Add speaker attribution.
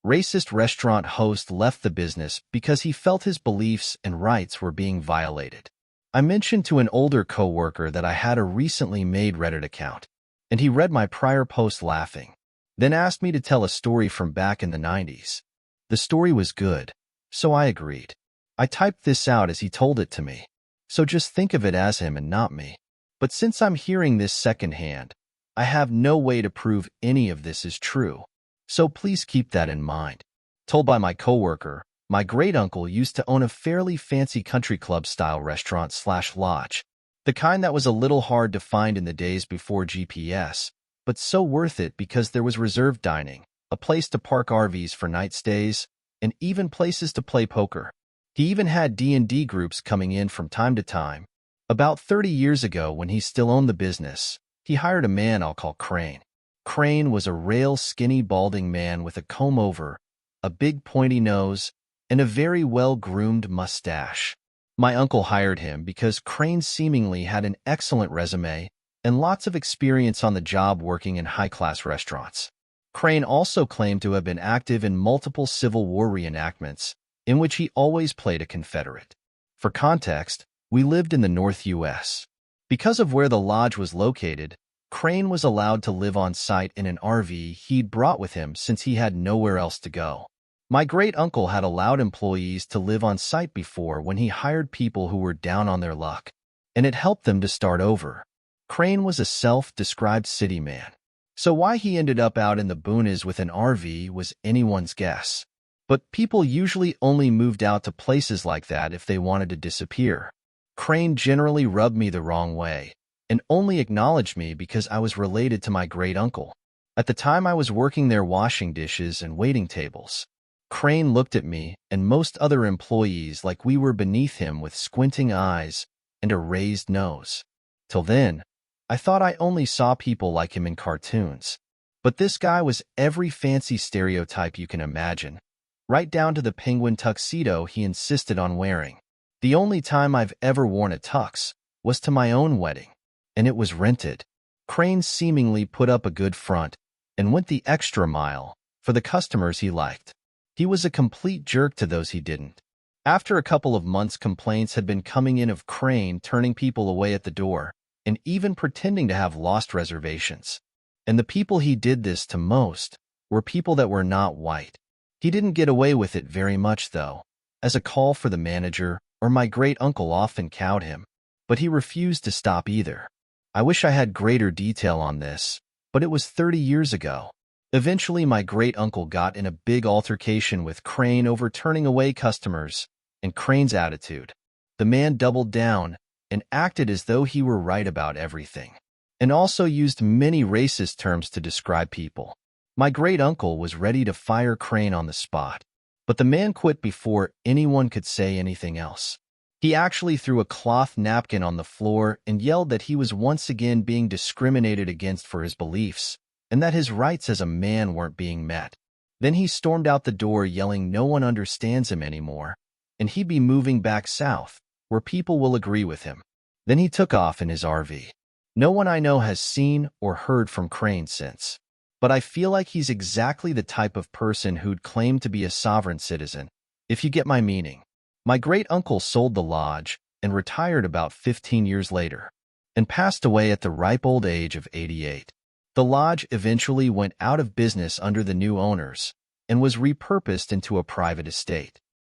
Speaker 1: Racist restaurant host left the business because he felt his beliefs and rights were being violated. I mentioned to an older coworker that I had a recently made Reddit account, and he read my prior post laughing, then asked me to tell a story from back in the 90s. The story was good, so I agreed. I typed this out as he told it to me, so just think of it as him and not me. But since I'm hearing this secondhand, I have no way to prove any of this is true, so please keep that in mind. Told by my coworker, my great-uncle used to own a fairly fancy country club-style restaurant/lodge, the kind that was a little hard to find in the days before GPS, but so worth it because there was reserved dining, a place to park RVs for night stays, and even places to play poker. He even had D&D groups coming in from time to time. About 30 years ago, when he still owned the business, he hired a man I'll call Crane. Crane was a rail, skinny, balding man with a comb-over, a big pointy nose, and a very well-groomed mustache. My uncle hired him because Crane seemingly had an excellent resume and lots of experience on the job working in high-class restaurants. Crane also claimed to have been active in multiple Civil War reenactments, in which he always played a Confederate. For context, we lived in the North U.S. Because of where the lodge was located, Crane was allowed to live on site in an RV he'd brought with him since he had nowhere else to go. My great-uncle had allowed employees to live on site before when he hired people who were down on their luck, and it helped them to start over. Crane was a self-described city man, so why he ended up out in the boonies with an RV was anyone's guess. But people usually only moved out to places like that if they wanted to disappear. Crane generally rubbed me the wrong way, and only acknowledged me because I was related to my great-uncle. At the time I was working there washing dishes and waiting tables. Crane looked at me and most other employees like we were beneath him with squinting eyes and a raised nose. Till then, I thought I only saw people like him in cartoons. But this guy was every fancy stereotype you can imagine, right down to the penguin tuxedo he insisted on wearing. The only time I've ever worn a tux was to my own wedding, and it was rented. Crane seemingly put up a good front and went the extra mile for the customers he liked. He was a complete jerk to those he didn't. After a couple of months, complaints had been coming in of Crane turning people away at the door and even pretending to have lost reservations. And the people he did this to most were people that were not white. He didn't get away with it very much, though, as a call for the manager or my great-uncle often cowed him, but he refused to stop either. I wish I had greater detail on this, but it was 30 years ago. Eventually, my great-uncle got in a big altercation with Crane over turning away customers and Crane's attitude. The man doubled down and acted as though he were right about everything, and also used many racist terms to describe people. My great-uncle was ready to fire Crane on the spot, but the man quit before anyone could say anything else. He actually threw a cloth napkin on the floor and yelled that he was once again being discriminated against for his beliefs, and that his rights as a man weren't being met. Then he stormed out the door yelling no one understands him anymore, and he'd be moving back south, where people will agree with him. Then he took off in his RV. No one I know has seen or heard from Crane since, but I feel like he's exactly the type of person who'd claim to be a sovereign citizen, if you get my meaning. My great-uncle sold the lodge and retired about 15 years later, and passed away at the ripe old age of 88. The lodge eventually went out of business under the new owners and was repurposed into a private estate.